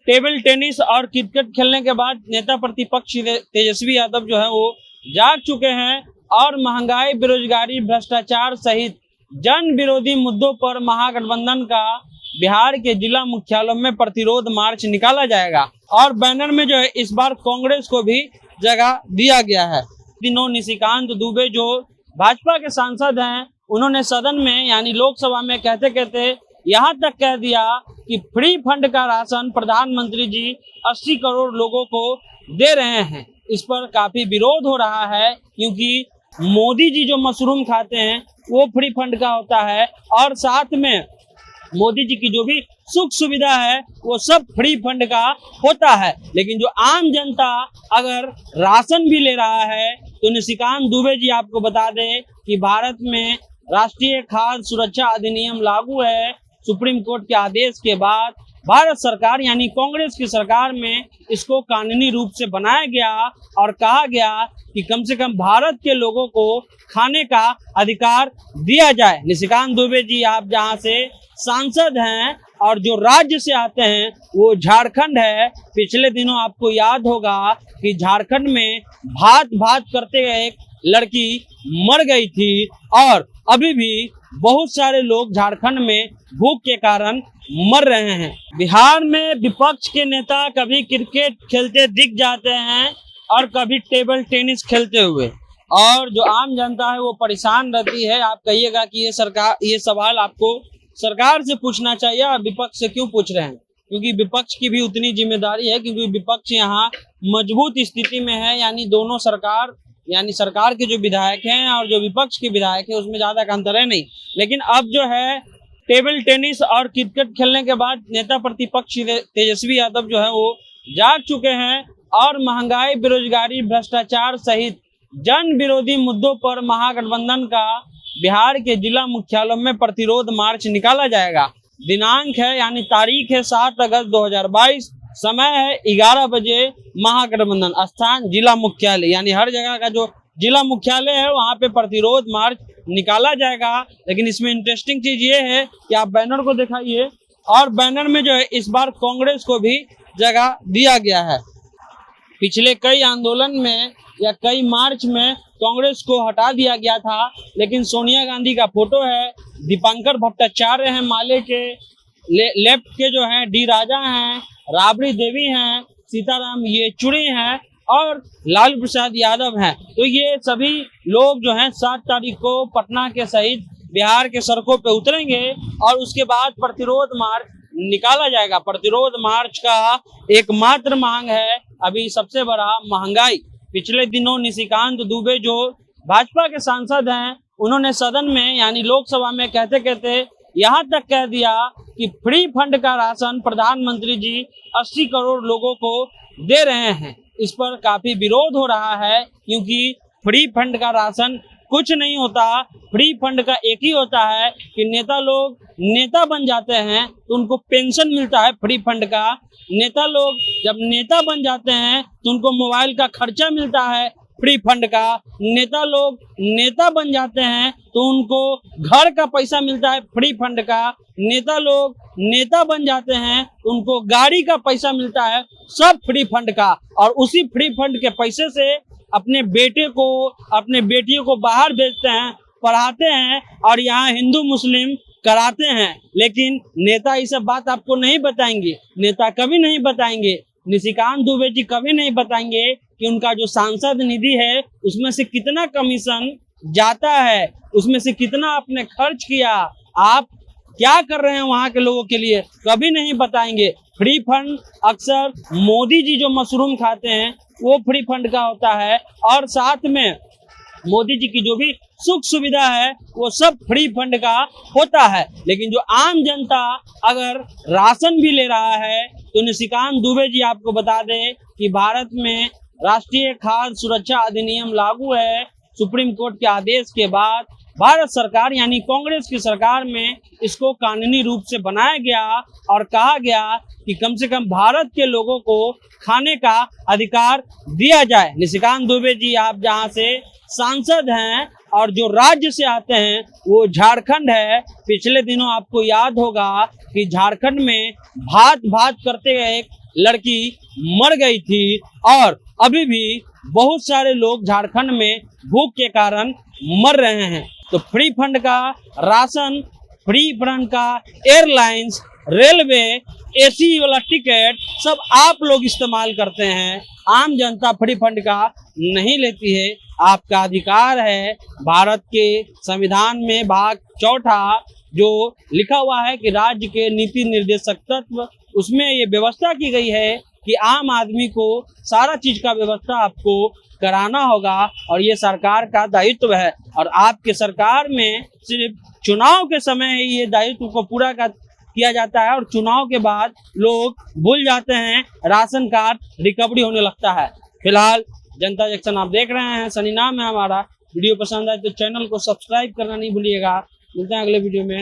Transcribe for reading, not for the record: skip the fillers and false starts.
Table tennis और cricket खेलने के बाद नेता प्रतिपक्ष तेजस्वी यादव जो है वो जाग चुके हैं और महंगाई, बेरोजगारी, भ्रष्टाचार सहित जन विरोधी मुद्दों पर महागठबंधन का बिहार के जिला मुख्यालयों में प्रतिरोध मार्च निकाला जाएगा और बैनर में जो है इस बार कांग्रेस को भी जगह दिया गया है। दिनों निशिकांत दुबे जो भाजपा के सांसद हैं, उन्होंने सदन में यानी लोकसभा में कहते कहते यहाँ तक कह दिया कि फ्री फंड का राशन प्रधानमंत्री जी 80 करोड़ लोगों को दे रहे हैं। इस पर काफी विरोध हो रहा है क्योंकि मोदी जी जो मशरूम खाते हैं वो फ्री फंड का होता है और साथ में मोदी जी की जो भी सुख सुविधा है वो सब फ्री फंड का होता है। लेकिन जो आम जनता अगर राशन भी ले रहा है तो निशिकांत दुबे जी आपको बता दें कि भारत में राष्ट्रीय खाद्य सुरक्षा अधिनियम लागू है। सुप्रीम कोर्ट के आदेश के बाद भारत सरकार यानी कांग्रेस की सरकार में इसको कानूनी रूप से बनाया गया और कहा गया कि कम से कम भारत के लोगों को खाने का अधिकार दिया जाए। निशिकांत दुबे जी आप जहां से सांसद हैं और जो राज्य से आते हैं वो झारखंड है। पिछले दिनों आपको याद होगा कि झारखंड में भात करते एक लड़की मर गई थी और अभी भी बहुत सारे लोग झारखंड में भूख के कारण मर रहे हैं। बिहार में विपक्ष के नेता कभी क्रिकेट खेलते दिख जाते हैं और कभी टेबल टेनिस खेलते हुए, और जो आम जनता है वो परेशान रहती है। आप कहिएगा कि ये सवाल आपको सरकार से पूछना चाहिए और विपक्ष से क्यों पूछ रहे हैं, क्योंकि विपक्ष की भी उतनी जिम्मेदारी है, क्योंकि विपक्ष यहाँ मजबूत स्थिति में है। यानी दोनों सरकार के जो विधायक हैं और जो विपक्ष के विधायक हैं उसमें ज्यादा का अंतर है नहीं। लेकिन अब जो है टेबल टेनिस और क्रिकेट खेलने के बाद नेता प्रतिपक्ष तेजस्वी यादव जो है वो जाग चुके हैं और महंगाई, बेरोजगारी, भ्रष्टाचार सहित जन विरोधी मुद्दों पर महागठबंधन का बिहार के जिला मुख्यालयों में प्रतिरोध मार्च निकाला जाएगा। दिनांक है यानी तारीख है 7 अगस्त 2022, समय है 11 बजे। महागठबंधन स्थान जिला मुख्यालय यानी हर जगह का जो जिला मुख्यालय है वहां पे प्रतिरोध मार्च निकाला जाएगा। लेकिन इसमें इंटरेस्टिंग चीज ये है कि आप बैनर को दिखाइए और बैनर में जो है इस बार कांग्रेस को भी जगह दिया गया है। पिछले कई आंदोलन में या कई मार्च में कांग्रेस को हटा दिया गया था, लेकिन सोनिया गांधी का फोटो है, दीपांकर भट्टाचार्य हैं, माले के लेफ्ट के जो हैं डी राजा हैं, राबड़ी देवी हैं, सीताराम येचुरी हैं और लालू प्रसाद यादव हैं। तो ये सभी लोग जो हैं 7 तारीख को पटना के सहित बिहार के सड़कों पे उतरेंगे और उसके बाद प्रतिरोध मार्च निकाला जाएगा। प्रतिरोध मार्च का एकमात्र मांग है अभी सबसे बड़ा महंगाई। पिछले दिनों निशिकांत दुबे जो भाजपा के सांसद हैं, उन्होंने सदन में यानी लोकसभा में कहते कहते यहाँ तक कह दिया कि फ्री फंड का राशन प्रधानमंत्री जी 80 करोड़ लोगों को दे रहे हैं। इस पर काफी विरोध हो रहा है क्योंकि फ्री फंड का राशन कुछ नहीं होता। फ्री फंड का एक ही होता है कि नेता लोग नेता बन जाते हैं तो उनको पेंशन मिलता है फ्री फंड का। नेता लोग जब नेता बन जाते हैं तो उनको मोबाइल का खर्चा मिलता है फ्री फंड का। नेता लोग नेता बन जाते हैं तो उनको घर का पैसा मिलता है फ्री फंड का। नेता लोग नेता बन जाते हैं तो उनको गाड़ी का पैसा मिलता है, सब फ्री फंड का। और उसी फ्री फंड के पैसे से अपने बेटे को अपने बेटियों को बाहर भेजते हैं, पढ़ाते हैं और यहाँ हिंदू मुस्लिम कराते हैं। लेकिन नेता ये सब बात आपको नहीं बताएंगे, नेता कभी नहीं बताएंगे। निशिकांत दुबे जी कभी नहीं बताएंगे कि उनका जो सांसद निधि है उसमें से कितना कमीशन जाता है, उसमें से कितना आपने खर्च किया, आप क्या कर रहे हैं वहाँ के लोगों के लिए, कभी नहीं बताएंगे। फ्री फंड अक्सर मोदी जी जो मशरूम खाते हैं वो फ्री फंड का होता है और साथ में मोदी जी की जो भी सुख सुविधा है वो सब फ्री फंड का होता है। लेकिन जो आम जनता अगर राशन भी ले रहा है तो निशिकांत दुबे जी आपको बता दें कि भारत में राष्ट्रीय खाद्य सुरक्षा अधिनियम लागू है। सुप्रीम कोर्ट के आदेश के बाद भारत सरकार यानी कांग्रेस की सरकार में इसको कानूनी रूप से बनाया गया और कहा गया कि कम से कम भारत के लोगों को खाने का अधिकार दिया जाए। निशिकांत दुबे जी आप जहां से सांसद हैं और जो राज्य से आते हैं वो झारखंड है। पिछले दिनों आपको याद होगा कि झारखंड में भात करते एक लड़की मर गई थी और अभी भी बहुत सारे लोग झारखंड में भूख के कारण मर रहे हैं। तो फ्री फंड का राशन, फ्री फंड का एयरलाइंस, रेलवे, एसी वाला टिकट सब आप लोग इस्तेमाल करते हैं। आम जनता फ्री फंड का नहीं लेती है। आपका अधिकार है। भारत के संविधान में भाग 4 जो लिखा हुआ है कि राज्य के नीति निर्देशक तत्व, उसमें ये व्यवस्था की गई है कि आम आदमी को सारा चीज का व्यवस्था आपको कराना होगा और ये सरकार का दायित्व है। और आपके सरकार में सिर्फ चुनाव के समय ही ये दायित्व को पूरा किया जाता है और चुनाव के बाद लोग भूल जाते हैं, राशन कार्ड रिकवरी होने लगता है। फिलहाल जनता जंक्शन आप देख रहे हैं, सनी नाम है हमारा। वीडियो पसंद आए तो चैनल को सब्सक्राइब करना नहीं भूलिएगा। मिलते हैं अगले वीडियो में।